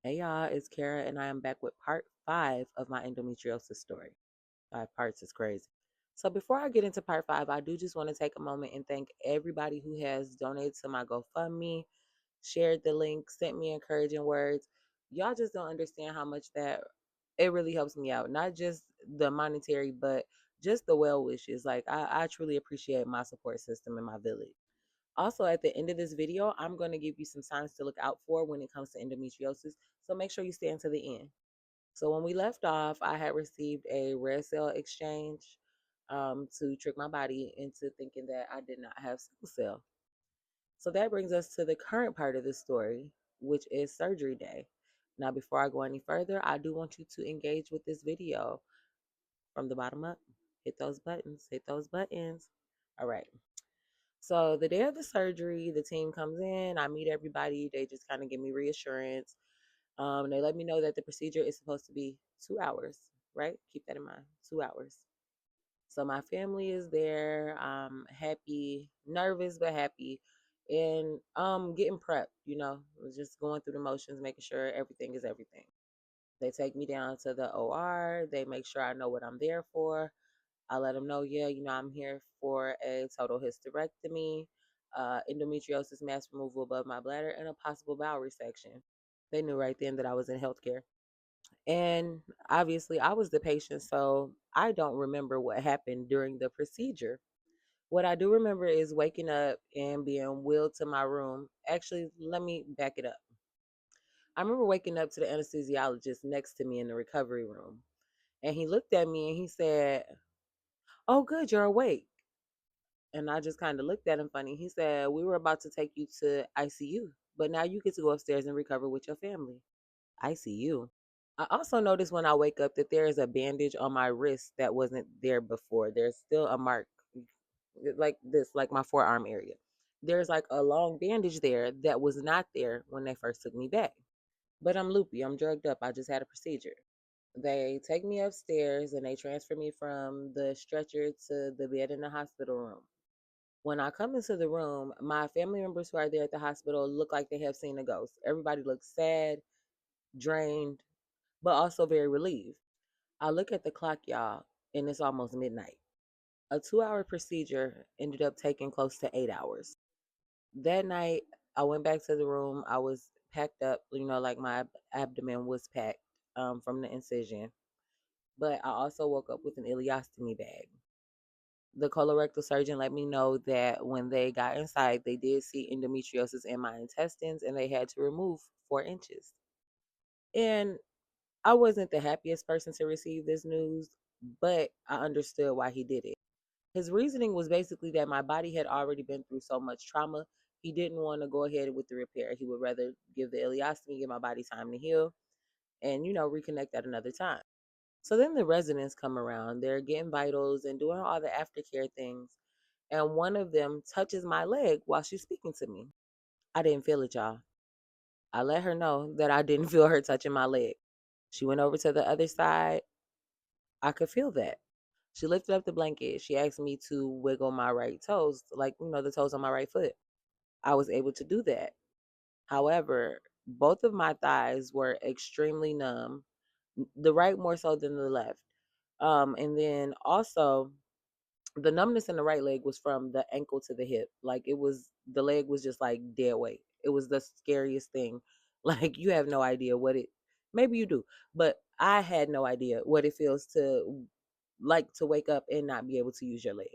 Hey y'all, it's Kara, and I am back with part 5 of my endometriosis story. 5 parts is crazy. So, before I get into part 5, I do just want to take a moment and thank everybody who has donated to my GoFundMe, shared the link, sent me encouraging words. Y'all just don't understand how much that it really helps me out. Not just the monetary, but just the well wishes. Like, I truly appreciate my support system in my village. Also, at the end of this video, I'm going to give you some signs to look out for when it comes to endometriosis. So make sure you stay until the end. So when we left off, I had received a red cell exchange to trick my body into thinking that I did not have sickle cell. So that brings us to the current part of the story, which is surgery day. Now, before I go any further, I do want you to engage with this video from the bottom up. Hit those buttons, hit those buttons. All right. So the day of the surgery, the team comes in. I meet everybody. They just kind of give me reassurance. They let me know that the procedure is supposed to be 2 hours, right? Keep that in mind, 2 hours. So my family is there. I'm happy, nervous but happy, and getting prepped. Just going through the motions, making sure everything is everything. They take me down to the OR. They make sure I know what I'm there for. I let them know, yeah, I'm here for a total hysterectomy, endometriosis mass removal above my bladder, and a possible bowel resection. They knew right then that I was in healthcare. And obviously, I was the patient, so I don't remember what happened during the procedure. What I do remember is waking up and being wheeled to my room. Actually, let me back it up. I remember waking up to the anesthesiologist next to me in the recovery room. And he looked at me and he said, "Oh, good, you're awake." And I just kind of looked at him funny. He said, "We were about to take you to ICU, but now you get to go upstairs and recover with your family." ICU. I also noticed when I wake up that there is a bandage on my wrist that wasn't there before. There's still a mark like this, like my forearm area. There's like a long bandage there that was not there when they first took me back. But I'm loopy. I'm drugged up. I just had a procedure. They take me upstairs and they transfer me from the stretcher to the bed in the hospital room. When I come into the room, my family members who are there at the hospital look like they have seen a ghost. Everybody looks sad, drained, but also very relieved. I look at the clock, y'all, and it's almost midnight. A 2 hour procedure ended up taking close to 8 hours. That night, I went back to the room. I was packed up, like my abdomen was packed from the incision. But I also woke up with an ileostomy bag. The colorectal surgeon let me know that when they got inside, they did see endometriosis in my intestines and they had to remove 4 inches. And I wasn't the happiest person to receive this news, but I understood why he did it. His reasoning was basically that my body had already been through so much trauma. He didn't want to go ahead with the repair. He would rather give the ileostomy, give my body time to heal, and, reconnect at another time. So then the residents come around. They're getting vitals and doing all the aftercare things. And one of them touches my leg while she's speaking to me. I didn't feel it, y'all. I let her know that I didn't feel her touching my leg. She went over to the other side. I could feel that. She lifted up the blanket. She asked me to wiggle my right toes, like, the toes on my right foot. I was able to do that. However, both of my thighs were extremely numb, the right more so than the left. And then also, the numbness in the right leg was from the ankle to the hip. Like the leg was just like dead weight. It was the scariest thing. Like you have no idea maybe you do, but I had no idea what it feels to like to wake up and not be able to use your leg.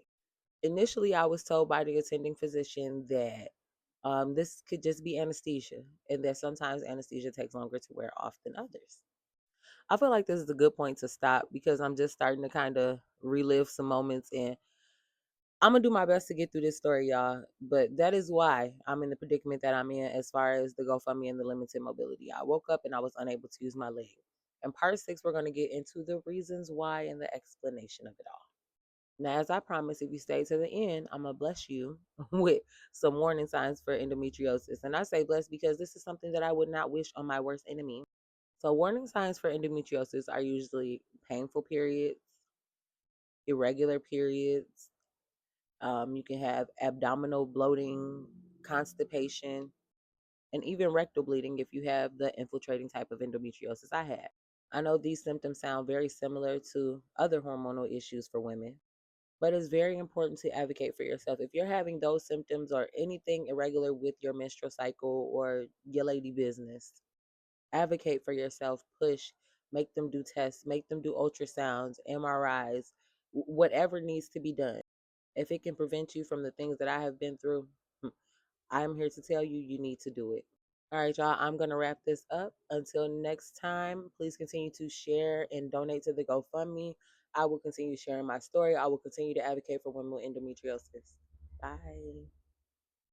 Initially, I was told by the attending physician that this could just be anesthesia and that sometimes anesthesia takes longer to wear off than others. I feel like this is a good point to stop because I'm just starting to kind of relive some moments, and I'm gonna do my best to get through this story, y'all. But that is why I'm in the predicament that I'm in as far as the GoFundMe and the limited mobility. I woke up and I was unable to use my leg. In part 6, we're gonna get into the reasons why and the explanation of it all. Now, as I promised, if you stay to the end, I'm gonna bless you with some warning signs for endometriosis. And I say bless because this is something that I would not wish on my worst enemy. So, warning signs for endometriosis are usually painful periods, irregular periods. You can have abdominal bloating, constipation, and even rectal bleeding if you have the infiltrating type of endometriosis I had. I know these symptoms sound very similar to other hormonal issues for women, but it's very important to advocate for yourself. If you're having those symptoms or anything irregular with your menstrual cycle or your lady business, advocate for yourself, push, make them do tests, make them do ultrasounds, MRIs, whatever needs to be done. If it can prevent you from the things that I have been through, I'm here to tell you, you need to do it. All right, y'all, I'm going to wrap this up. Until next time, please continue to share and donate to the GoFundMe. I will continue sharing my story. I will continue to advocate for women with endometriosis. Bye.